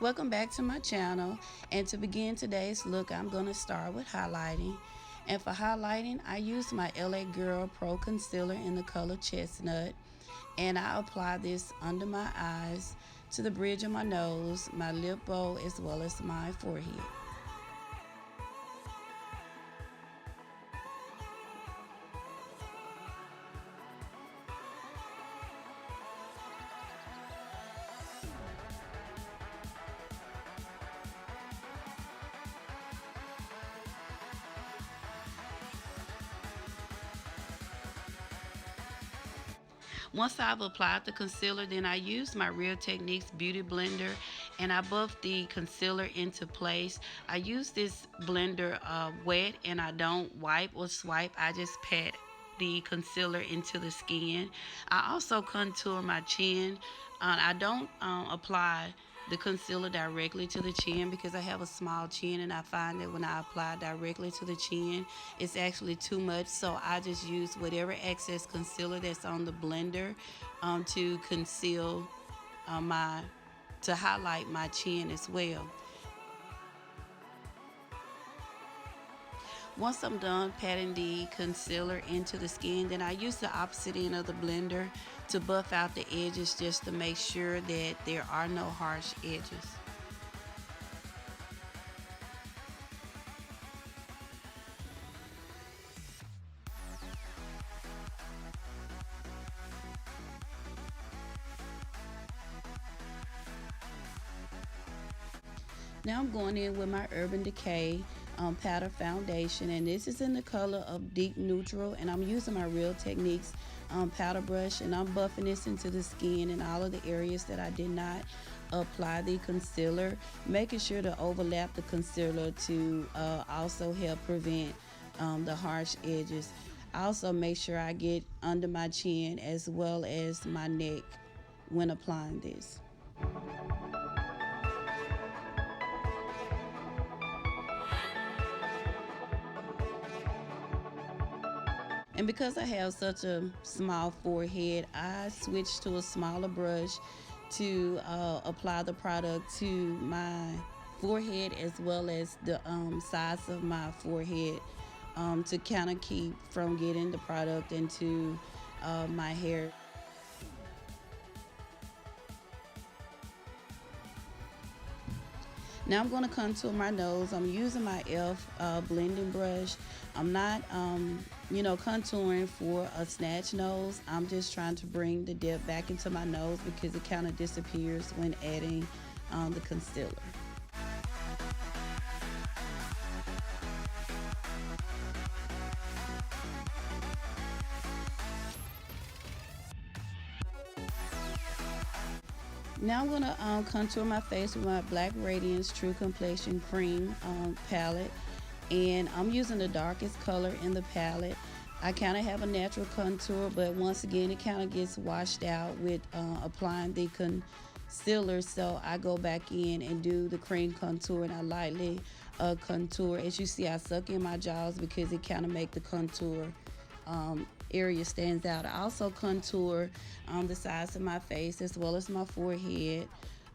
Welcome back to my channel, and to begin today's look I'm going to start with highlighting. And for highlighting I use my LA Girl Pro Concealer in the color Chestnut, and I apply this under my eyes, to the bridge of my nose, my lip bow, as well as my forehead. Once I've applied the concealer, then I use my Real Techniques Beauty Blender and I buff the concealer into place. I use this blender wet, and I don't wipe or swipe. I just pat the concealer into the skin. I also contour my chin. I don't apply the concealer directly to the chin because I have a small chin, and I find that when I apply directly to the chin it's actually too much, so I just use whatever excess concealer that's on the blender to conceal to highlight my chin as well. Once I'm done patting the concealer into the skin, then I use the opposite end of the blender to buff out the edges, just to make sure that there are no harsh edges. Now I'm going in with my Urban Decay powder foundation, and this is in the color of Deep Neutral, and I'm using my Real Techniques powder brush, and I'm buffing this into the skin in all of the areas that I did not apply the concealer, making sure to overlap the concealer to also help prevent the harsh edges. I also make sure I get under my chin as well as my neck when applying this. And because I have such a small forehead, I switched to a smaller brush to apply the product to my forehead as well as the sides of my forehead, to kind of keep from getting the product into my hair. Now I'm going to contour my nose. I'm using my blending brush. I'm not, contouring for a snatch nose. I'm just trying to bring the depth back into my nose because it kind of disappears when adding the concealer. Now I'm going to contour my face with my Black Radiance True Complexion Cream palette. And I'm using the darkest color in the palette. I kind of have a natural contour, but once again it kind of gets washed out with applying the concealer. So I go back in and do the cream contour, and I lightly contour. As you see, I suck in my jaws because it kind of make the contour area stands out. I also contour the sides of my face as well as my forehead,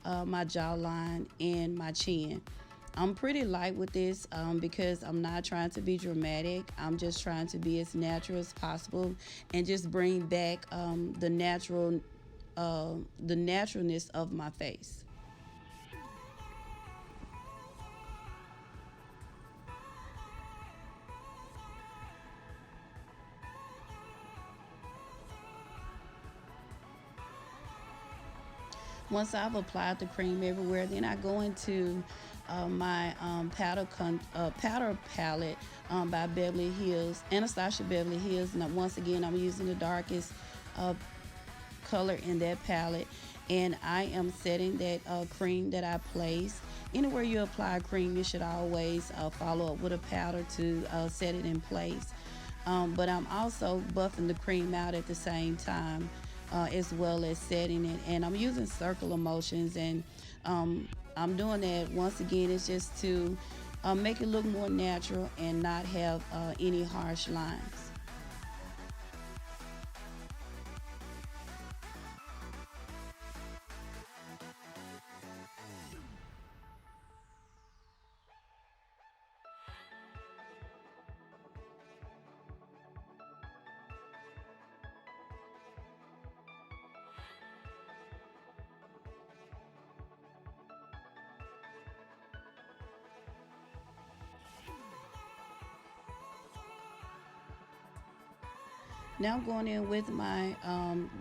my jawline, and my chin. I'm pretty light with this because I'm not trying to be dramatic. I'm just trying to be as natural as possible and just bring back the naturalness of my face. Once I've applied the cream everywhere, then I go into my powder palette by Beverly Hills, Anastasia Beverly Hills. And once again, I'm using the darkest color in that palette. And I am setting that cream that I place. Anywhere you apply cream, you should always follow up with a powder to set it in place. But I'm also buffing the cream out at the same time, as well as setting it, and I'm using circular motions, and I'm doing that once again. It's just to make it look more natural and not have any harsh lines. Now I'm going in with my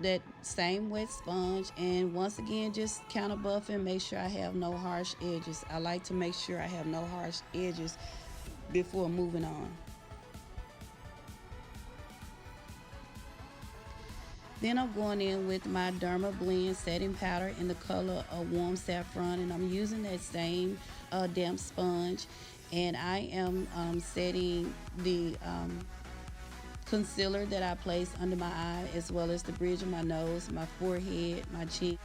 that same wet sponge, and once again just kind of buffing, make sure I have no harsh edges. I like to make sure I have no harsh edges before moving on. Then I'm going in with my DermaBlend setting powder in the color of Warm Saffron, and I'm using that same damp sponge, and I am setting the concealer that I place under my eye, as well as the bridge of my nose, my forehead, my chin.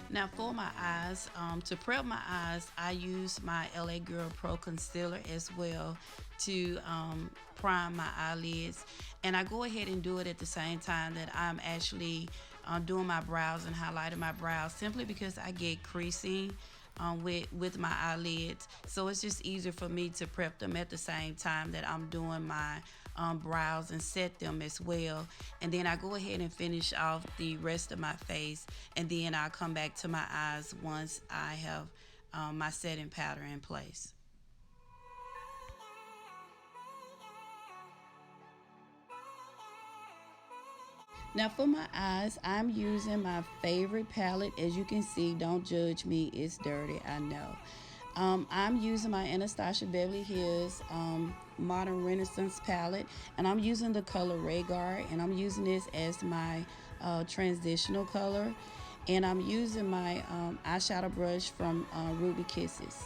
Now for my eyes, to prep my eyes, I use my LA Girl Pro Concealer as well to prime my eyelids. And I go ahead and do it at the same time that I'm actually doing my brows and highlighting my brows, simply because I get creasing with my eyelids. So it's just easier for me to prep them at the same time that I'm doing my brows and set them as well. And then I go ahead and finish off the rest of my face, and then I'll come back to my eyes once I have my setting powder in place. Now for my eyes, I'm using my favorite palette. As you can see, don't judge me, it's dirty, I know. I'm using my Anastasia Beverly Hills Modern Renaissance palette, and I'm using the color Realgar, and I'm using this as my transitional color. And I'm using my eyeshadow brush from Ruby Kisses.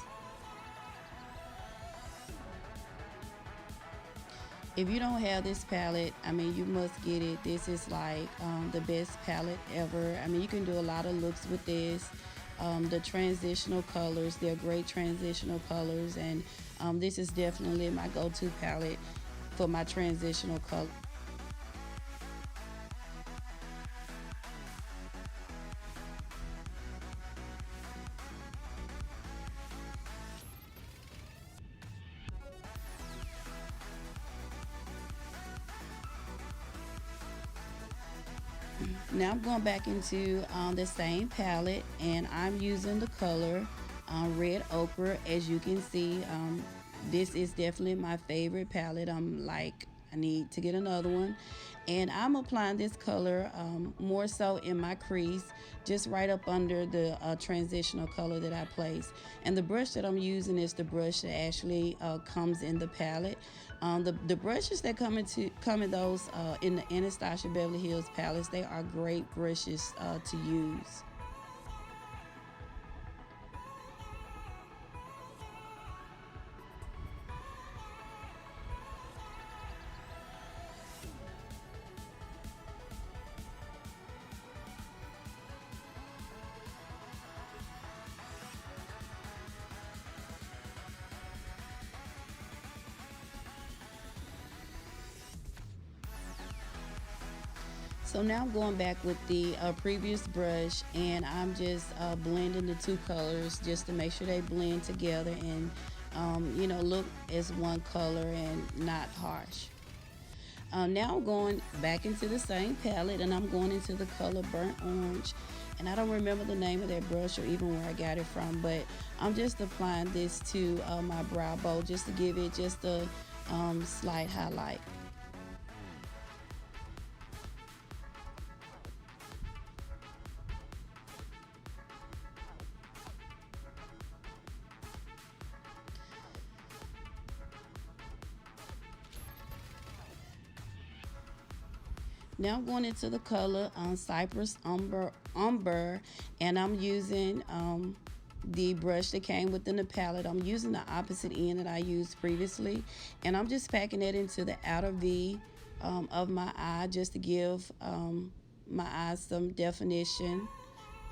If you don't have this palette, I mean, you must get it. This is like the best palette ever. I mean, you can do a lot of looks with this. The transitional colors, they're great transitional colors, and this is definitely my go-to palette for my transitional color. Now I'm going back into the same palette, and I'm using the color Red Ochre. As you can see, this is definitely my favorite palette. I'm like, I need to get another one. And I'm applying this color more so in my crease, just right up under the transitional color that I placed. And the brush that I'm using is the brush that actually comes in the palette. The brushes that come in those in the Anastasia Beverly Hills palettes, they are great brushes to use. So now I'm going back with the previous brush, and I'm just blending the two colors just to make sure they blend together and look as one color and not harsh. Now I'm going back into the same palette, and I'm going into the color Burnt Orange. And I don't remember the name of that brush or even where I got it from, but I'm just applying this to my brow bone just to give it just a slight highlight. Now I'm going into the color Cyprus Umber, and I'm using the brush that came within the palette. I'm using the opposite end that I used previously, and I'm just packing it into the outer V of my eye just to give my eyes some definition.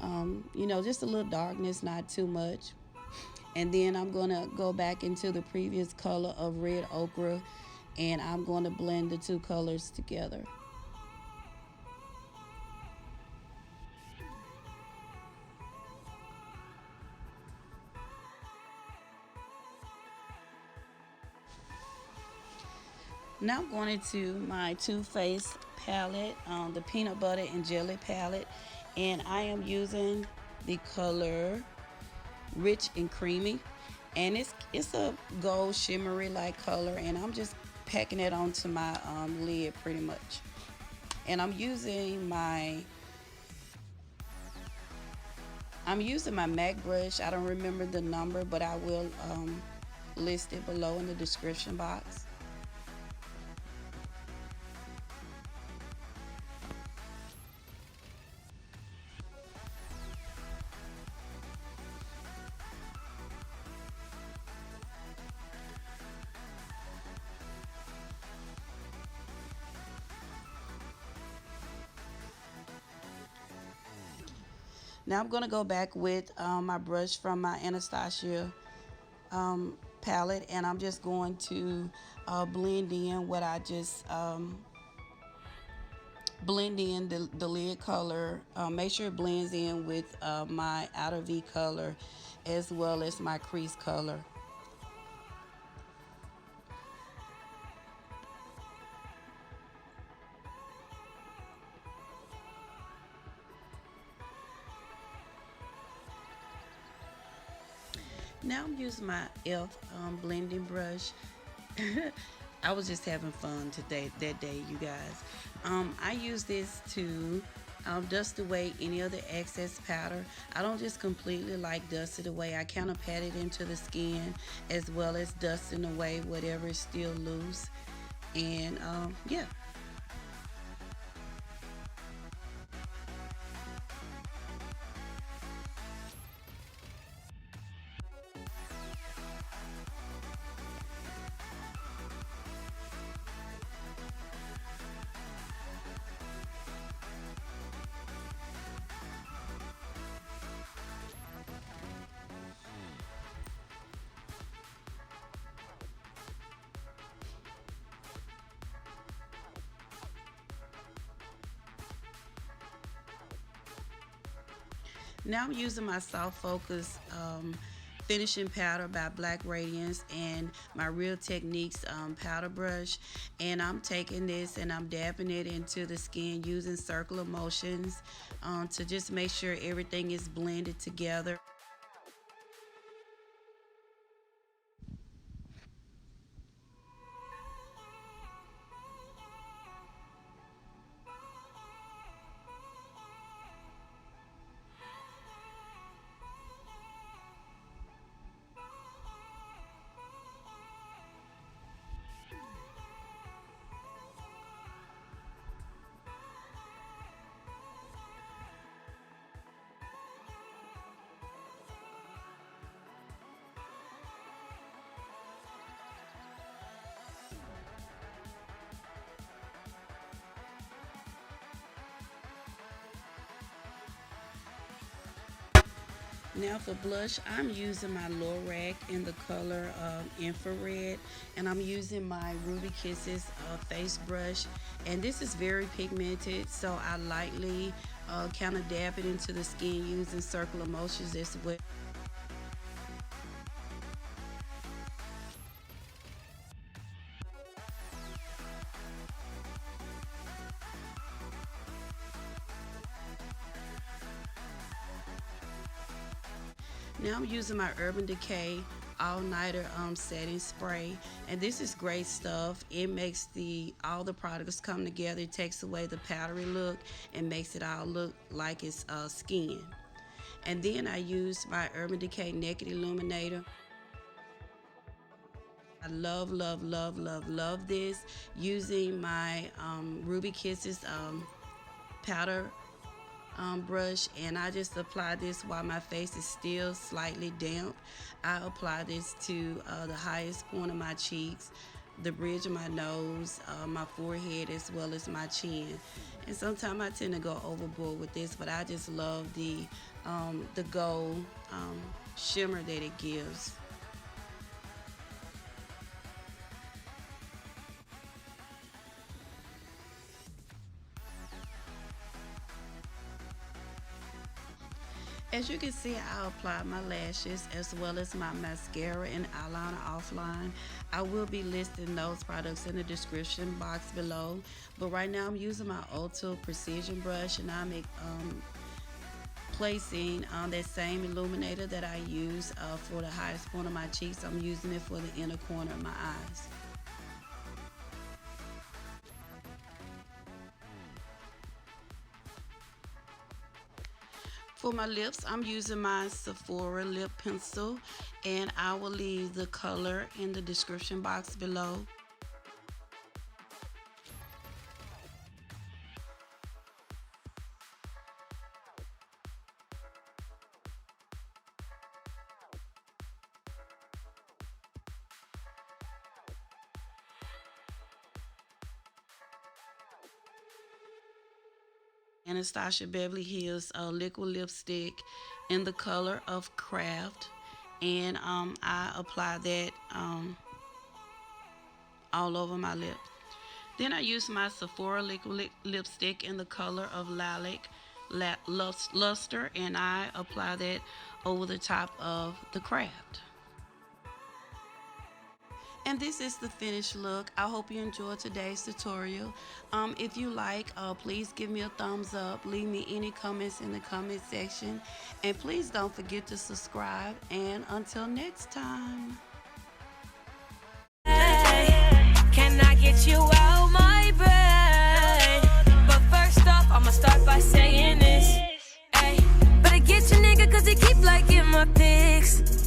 Just a little darkness, not too much. And then I'm going to go back into the previous color of Red Ochre, and I'm going to blend the two colors together. Now I'm going into my Too Faced palette, the peanut butter and jelly palette, and I am using the color Rich and Creamy, and it's a gold shimmery like color, and I'm just packing it onto my lid pretty much. And I'm using my MAC brush. I don't remember the number, but I will list it below in the description box. Now I'm going to go back with my brush from my Anastasia palette, and I'm just going to blend in what I just blend in the lid color. Make sure it blends in with my outer V color as well as my crease color. Now I'm using my e.l.f. Blending brush. I was just having fun that day, you guys. I use this to dust away any of the excess powder. I don't just completely like dust it away. I kind of pat it into the skin as well as dusting away whatever is still loose. And yeah. Now I'm using my Soft Focus finishing powder by Black Radiance and my Real Techniques powder brush, and I'm taking this and I'm dabbing it into the skin using circular motions to just make sure everything is blended together. Now for blush, I'm using my Lorac in the color Infrared, and I'm using my Ruby Kisses face brush. And this is very pigmented, so I lightly kind of dab it into the skin using circular motions as well. Now I'm using my Urban Decay All Nighter setting spray, and this is great stuff. It makes all the products come together. It takes away the powdery look and makes it all look like it's skin. And then I use my Urban Decay Naked Illuminator. I love, love, love, love, love this. Using my Ruby Kisses powder brush, and I just apply this while my face is still slightly damp. I apply this to the highest point of my cheeks, the bridge of my nose, my forehead, as well as my chin. And sometimes I tend to go overboard with this, but I just love the gold shimmer that it gives. As you can see, I applied my lashes as well as my mascara and eyeliner offline. I will be listing those products in the description box below. But right now I'm using my Ulta Precision brush, and I'm placing that same illuminator that I use for the highest point of my cheeks. I'm using it for the inner corner of my eyes. For my lips, I'm using my Sephora lip pencil, and I will leave the color in the description box below. Anastasia Beverly Hills liquid lipstick in the color of Craft, and I apply that all over my lip. Then I use my Sephora liquid lipstick in the color of Lilac Luster, and I apply that over the top of the Craft. And this is the finished look. I hope you enjoyed today's tutorial. If you like, please give me a thumbs up. Leave me any comments in the comment section. And please don't forget to subscribe. And until next time. Can I get you out my bed? But first off, I'ma start by saying this. Ay, better get your nigga, cause he keep liking my pics.